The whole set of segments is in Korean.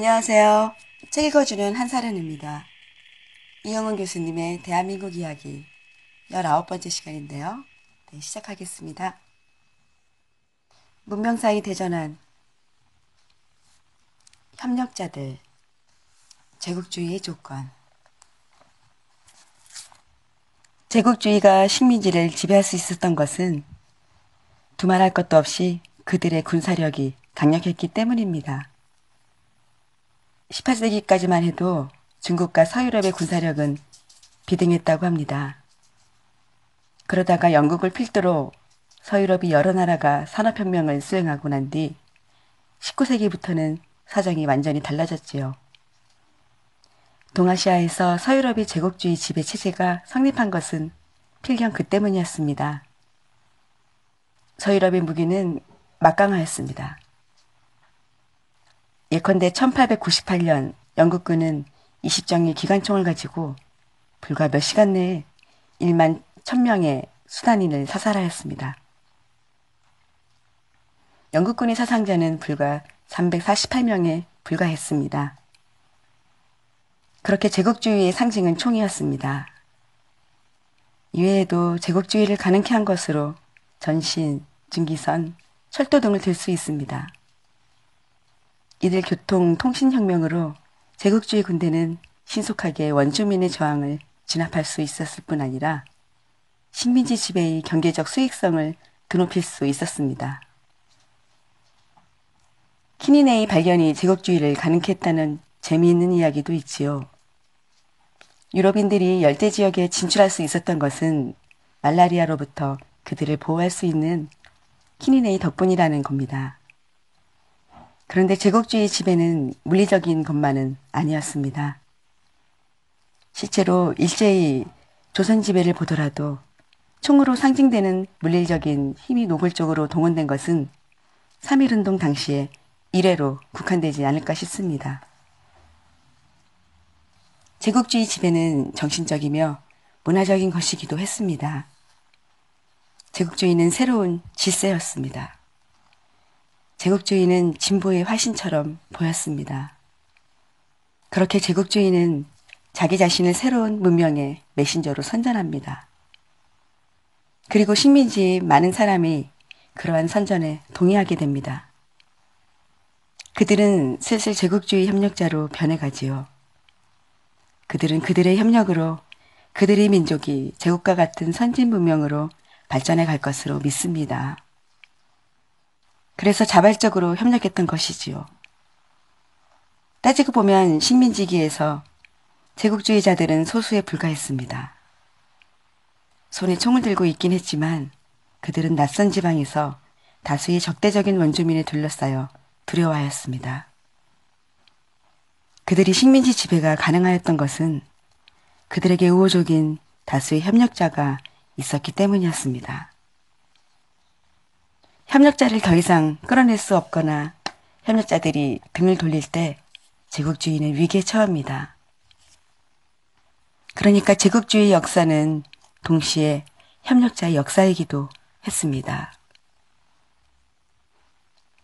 안녕하세요. 책 읽어주는 한사른입니다. 이영은 교수님의 대한민국 이야기 19번째 시간인데요. 네, 시작하겠습니다. 문명 사이 대전한 협력자들, 제국주의의 조건. 제국주의가 식민지를 지배할 수 있었던 것은 두말할 것도 없이 그들의 군사력이 강력했기 때문입니다. 18세기까지만 해도 중국과 서유럽의 군사력은 비등했다고 합니다. 그러다가 영국을 필두로 서유럽이 여러 나라가 산업혁명을 수행하고 난 뒤 19세기부터는 사정이 완전히 달라졌지요. 동아시아에서 서유럽의 제국주의 지배 체제가 성립한 것은 필경 그 때문이었습니다. 서유럽의 무기는 막강하였습니다. 예컨대 1898년 영국군은 20정의 기관총을 가지고 불과 몇 시간 내에 1만 1000명의 수단인을 사살하였습니다. 영국군의 사상자는 불과 348명에 불과했습니다. 그렇게 제국주의의 상징은 총이었습니다. 이외에도 제국주의를 가능케 한 것으로 전신, 증기선, 철도 등을 들 수 있습니다. 이들 교통, 통신혁명으로 제국주의 군대는 신속하게 원주민의 저항을 진압할 수 있었을 뿐 아니라 식민지 지배의 경제적 수익성을 드높일 수 있었습니다. 키니네의 발견이 제국주의를 가능케 했다는 재미있는 이야기도 있지요. 유럽인들이 열대지역에 진출할 수 있었던 것은 말라리아로부터 그들을 보호할 수 있는 키니네의 덕분이라는 겁니다. 그런데 제국주의 지배는 물리적인 것만은 아니었습니다. 실제로 일제히 조선 지배를 보더라도 총으로 상징되는 물리적인 힘이 노골적으로 동원된 것은 3.1운동 당시에 이래로 국한되지 않을까 싶습니다. 제국주의 지배는 정신적이며 문화적인 것이기도 했습니다. 제국주의는 새로운 질서였습니다. 제국주의는 진보의 화신처럼 보였습니다. 그렇게 제국주의는 자기 자신을 새로운 문명의 메신저로 선전합니다. 그리고 식민지의 많은 사람이 그러한 선전에 동의하게 됩니다. 그들은 슬슬 제국주의 협력자로 변해가지요. 그들은 그들의 협력으로 그들의 민족이 제국과 같은 선진 문명으로 발전해 갈 것으로 믿습니다. 그래서 자발적으로 협력했던 것이지요. 따지고 보면 식민지기에서 제국주의자들은 소수에 불과했습니다. 손에 총을 들고 있긴 했지만 그들은 낯선 지방에서 다수의 적대적인 원주민에 둘러싸여 두려워하였습니다. 그들이 식민지 지배가 가능하였던 것은 그들에게 우호적인 다수의 협력자가 있었기 때문이었습니다. 협력자를 더 이상 끌어낼 수 없거나 협력자들이 등을 돌릴 때 제국주의는 위기에 처합니다. 그러니까 제국주의 역사는 동시에 협력자의 역사이기도 했습니다.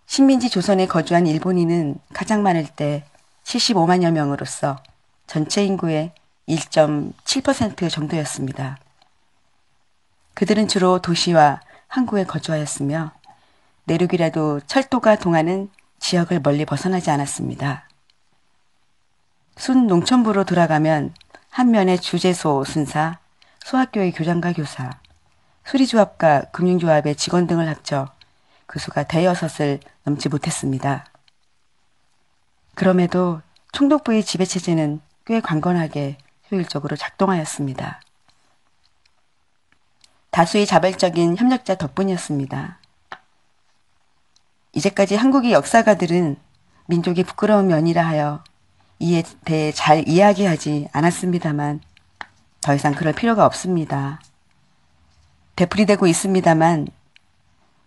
식민지 조선에 거주한 일본인은 가장 많을 때 75만여 명으로서 전체 인구의 1.7% 정도였습니다. 그들은 주로 도시와 항구에 거주하였으며 내륙이라도 철도가 통하는 지역을 멀리 벗어나지 않았습니다. 순 농촌부로 돌아가면 한면에 주재소 순사, 소학교의 교장과 교사, 수리조합과 금융조합의 직원 등을 합쳐 그 수가 대여섯을 넘지 못했습니다. 그럼에도 총독부의 지배체제는 꽤 강건하게 효율적으로 작동하였습니다. 다수의 자발적인 협력자 덕분이었습니다. 이제까지 한국의 역사가들은 민족이 부끄러운 면이라 하여 이에 대해 잘 이야기하지 않았습니다만 더 이상 그럴 필요가 없습니다. 되풀이되고 있습니다만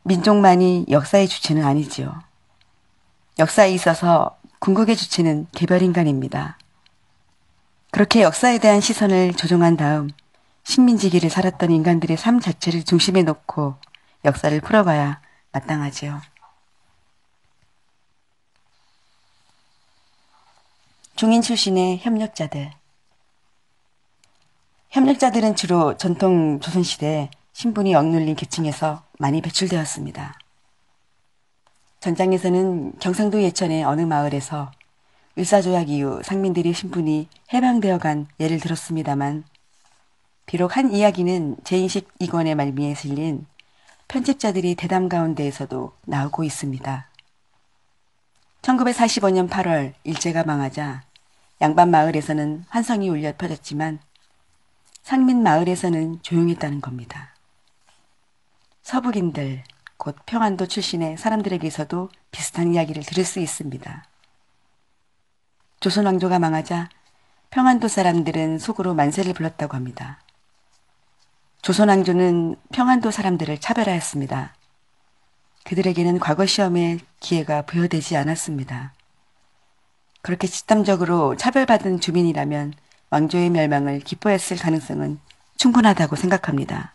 민족만이 역사의 주체는 아니지요. 역사에 있어서 궁극의 주체는 개별인간입니다. 그렇게 역사에 대한 시선을 조정한 다음 식민지기를 살았던 인간들의 삶 자체를 중심에 놓고 역사를 풀어가야 마땅하지요. 중인 출신의 협력자들. 협력자들은 주로 전통 조선시대 신분이 억눌린 계층에서 많이 배출되었습니다. 전장에서는 경상도 예천의 어느 마을에서 을사조약 이후 상민들의 신분이 해방되어 간 예를 들었습니다만, 비록 한 이야기는 제2식 이권의 말미에 실린 편집자들이 대담 가운데에서도 나오고 있습니다. 1945년 8월 일제가 망하자 양반 마을에서는 환성이 울려 퍼졌지만 상민 마을에서는 조용했다는 겁니다. 서북인들, 곧 평안도 출신의 사람들에게서도 비슷한 이야기를 들을 수 있습니다. 조선 왕조가 망하자 평안도 사람들은 속으로 만세를 불렀다고 합니다. 조선 왕조는 평안도 사람들을 차별하였습니다. 그들에게는 과거 시험에 기회가 부여되지 않았습니다. 그렇게 집단적으로 차별받은 주민이라면 왕조의 멸망을 기뻐했을 가능성은 충분하다고 생각합니다.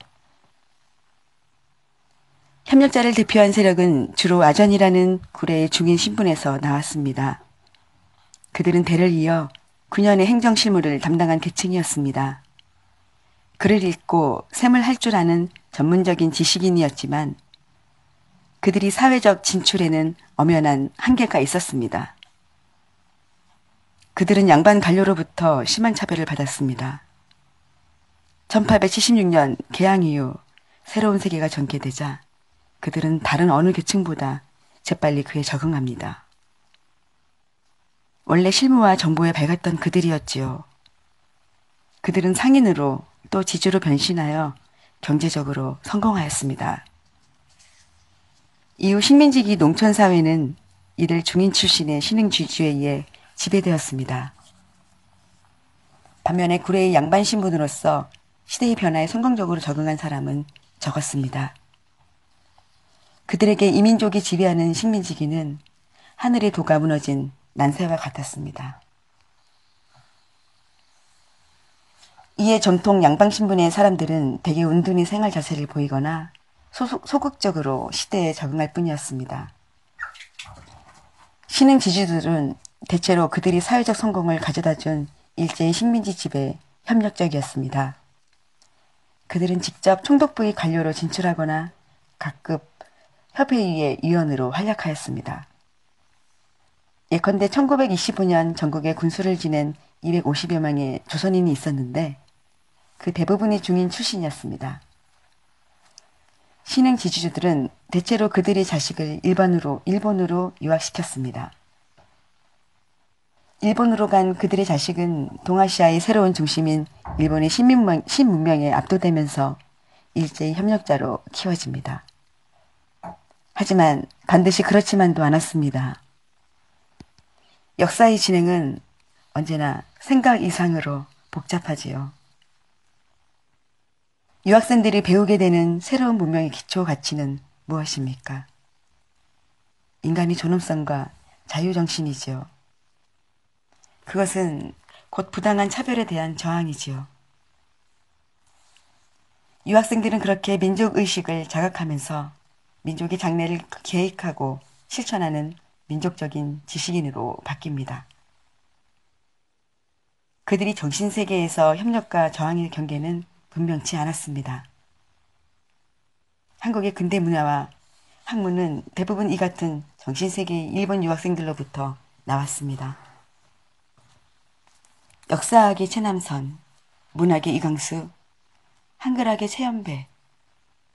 협력자를 대표한 세력은 주로 아전이라는 구례의 중인 신분에서 나왔습니다. 그들은 대를 이어 9년의 행정실무를 담당한 계층이었습니다. 글을 읽고 셈을 할 줄 아는 전문적인 지식인이었지만 그들이 사회적 진출에는 엄연한 한계가 있었습니다. 그들은 양반 관료로부터 심한 차별을 받았습니다. 1876년 개항 이후 새로운 세계가 전개되자 그들은 다른 어느 계층보다 재빨리 그에 적응합니다. 원래 실무와 정보에 밝았던 그들이었지요. 그들은 상인으로 또 지주로 변신하여 경제적으로 성공하였습니다. 이후 식민지기 농촌사회는 이들 중인 출신의 신흥지주에 의해 지배되었습니다. 반면에 구례의 양반 신분으로서 시대의 변화에 성공적으로 적응한 사람은 적었습니다. 그들에게 이민족이 지배하는 식민지기는 하늘의 도가 무너진 난세와 같았습니다. 이에 전통 양방 신분의 사람들은 대개 운둔히 생활 자세를 보이거나 소극적으로 시대에 적응할 뿐이었습니다. 신흥 지주들은 대체로 그들이 사회적 성공을 가져다준 일제의 식민지 지배에 협력적이었습니다. 그들은 직접 총독부의 관료로 진출하거나 각급 협회의의 위원으로 활약하였습니다. 예컨대 1925년 전국에 군수를 지낸 250여 명의 조선인이 있었는데 그 대부분이 중인 출신이었습니다. 신흥 지주들은 대체로 그들의 자식을 일본으로 유학시켰습니다. 일본으로 간 그들의 자식은 동아시아의 새로운 중심인 일본의 신문명에 압도되면서 일제의 협력자로 키워집니다. 하지만 반드시 그렇지만도 않았습니다. 역사의 진행은 언제나 생각 이상으로 복잡하지요. 유학생들이 배우게 되는 새로운 문명의 기초 가치는 무엇입니까? 인간의 존엄성과 자유정신이지요. 그것은 곧 부당한 차별에 대한 저항이지요. 유학생들은 그렇게 민족의식을 자각하면서 민족의 장래를 계획하고 실천하는 민족적인 지식인으로 바뀝니다. 그들이 정신세계에서 협력과 저항의 경계는 분명치 않았습니다. 한국의 근대 문화와 학문은 대부분 이 같은 정신세계의 일본 유학생들로부터 나왔습니다. 역사학의 최남선, 문학의 이광수, 한글학의 최연배,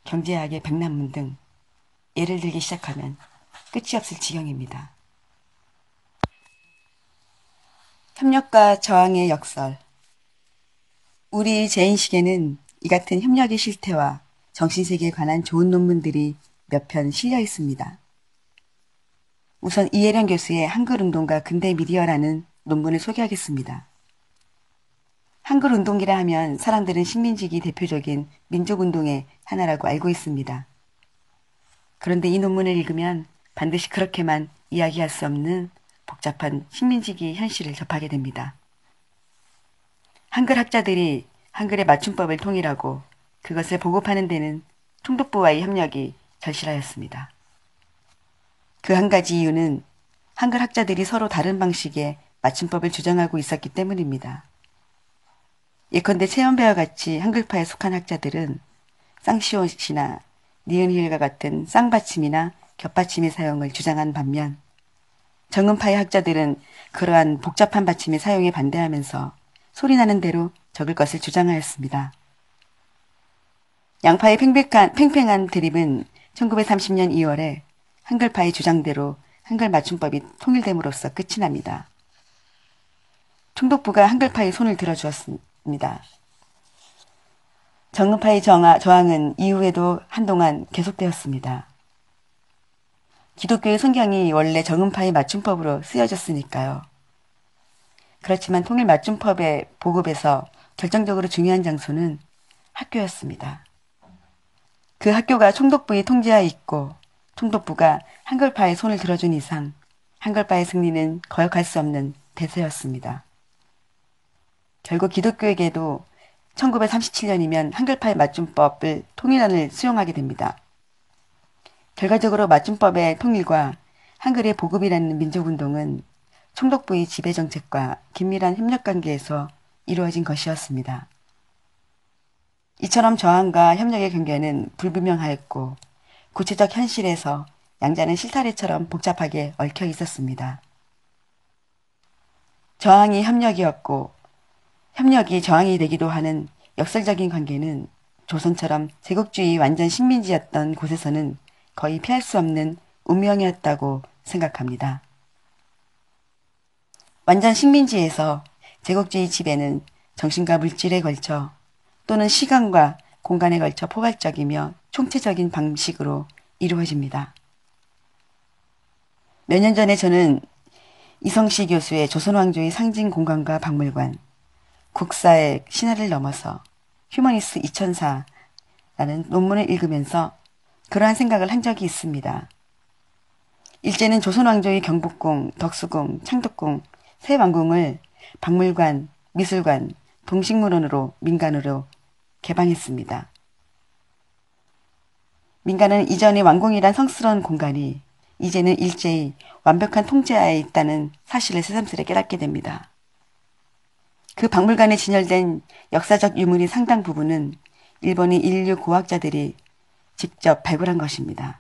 경제학의 백남문 등 예를 들기 시작하면 끝이 없을 지경입니다. 협력과 저항의 역설. 우리 제인식에는 이 같은 협력의 실태와 정신세계에 관한 좋은 논문들이 몇 편 실려 있습니다. 우선 이혜령 교수의 한글운동과 근대 미디어라는 논문을 소개하겠습니다. 한글운동이라 하면 사람들은 식민지기 대표적인 민족운동의 하나라고 알고 있습니다. 그런데 이 논문을 읽으면 반드시 그렇게만 이야기할 수 없는 복잡한 식민지기 현실을 접하게 됩니다. 한글 학자들이 한글의 맞춤법을 통일하고 그것을 보급하는 데는 총독부와의 협력이 절실하였습니다. 그 한 가지 이유는 한글 학자들이 서로 다른 방식의 맞춤법을 주장하고 있었기 때문입니다. 예컨대 채연배와 같이 한글파에 속한 학자들은 쌍시옷이나 니은히을과 같은 쌍받침이나 겹받침의 사용을 주장한 반면 정음파의 학자들은 그러한 복잡한 받침의 사용에 반대하면서 소리나는 대로 적을 것을 주장하였습니다. 양파의 팽팽한 대립은 1930년 2월에 한글파의 주장대로 한글 맞춤법이 통일됨으로써 끝이 납니다. 총독부가 한글파의 손을 들어주었습니다. 정음파의 저항은 이후에도 한동안 계속되었습니다. 기독교의 성경이 원래 정음파의 맞춤법으로 쓰여졌으니까요. 그렇지만 통일 맞춤법의 보급에서 결정적으로 중요한 장소는 학교였습니다. 그 학교가 총독부의 통제하에 있고 총독부가 한글파의 손을 들어준 이상 한글파의 승리는 거역할 수 없는 대세였습니다. 결국 기독교에게도 1937년이면 한글파의 맞춤법을 통일안을 수용하게 됩니다. 결과적으로 맞춤법의 통일과 한글의 보급이라는 민족운동은 총독부의 지배정책과 긴밀한 협력관계에서 이루어진 것이었습니다. 이처럼 저항과 협력의 경계는 불분명하였고 구체적 현실에서 양자는 실타래처럼 복잡하게 얽혀 있었습니다. 저항이 협력이었고 협력이 저항이 되기도 하는 역설적인 관계는 조선처럼 제국주의 완전 식민지였던 곳에서는 거의 피할 수 없는 운명이었다고 생각합니다. 완전 식민지에서 제국주의 지배는 정신과 물질에 걸쳐 또는 시간과 공간에 걸쳐 포괄적이며 총체적인 방식으로 이루어집니다. 몇 년 전에 저는 이성시 교수의 조선왕조의 상징 공간과 박물관, 국사의 신화를 넘어서 휴머니스 2004라는 논문을 읽으면서 그러한 생각을 한 적이 있습니다. 일제는 조선왕조의 경복궁, 덕수궁, 창덕궁, 새 왕궁을 박물관, 미술관, 동식물원으로 민간으로 개방했습니다. 민간은 이전의 왕궁이란 성스러운 공간이 이제는 일제의 완벽한 통제하에 있다는 사실을 새삼스레 깨닫게 됩니다. 그 박물관에 진열된 역사적 유물의 상당 부분은 일본의 인류 고학자들이 직접 발굴한 것입니다.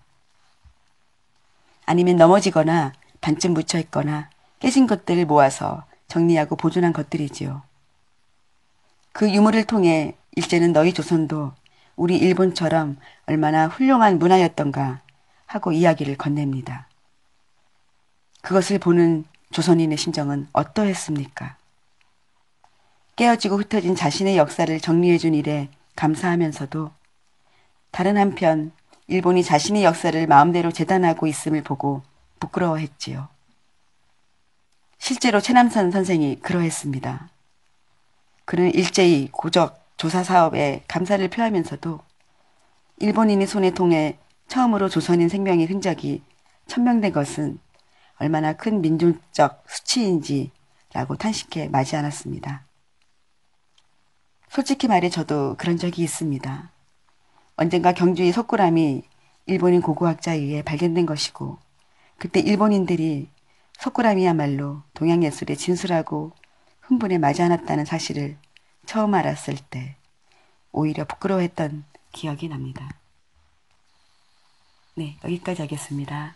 아니면 넘어지거나 반쯤 묻혀 있거나 깨진 것들을 모아서 정리하고 보존한 것들이지요. 그 유물을 통해 일제는 너희 조선도 우리 일본처럼 얼마나 훌륭한 문화였던가 하고 이야기를 건넵니다. 그것을 보는 조선인의 심정은 어떠했습니까? 깨어지고 흩어진 자신의 역사를 정리해준 일에 감사하면서도 다른 한편 일본이 자신의 역사를 마음대로 재단하고 있음을 보고 부끄러워했지요. 실제로 최남선 선생이 그러했습니다. 그는 일제히 고적 조사 사업에 감사를 표하면서도 일본인의 손에 통해 처음으로 조선인 생명의 흔적이 천명된 것은 얼마나 큰 민족적 수치인지라고 탄식해 마지 않았습니다. 솔직히 말해 저도 그런 적이 있습니다. 언젠가 경주의 석굴암이 일본인 고고학자에 의해 발견된 것이고 그때 일본인들이 석굴암이야말로 동양예술의 진수라고 흥분에 마지 않았다는 사실을 처음 알았을 때 오히려 부끄러워했던 기억이 납니다. 네, 여기까지 하겠습니다.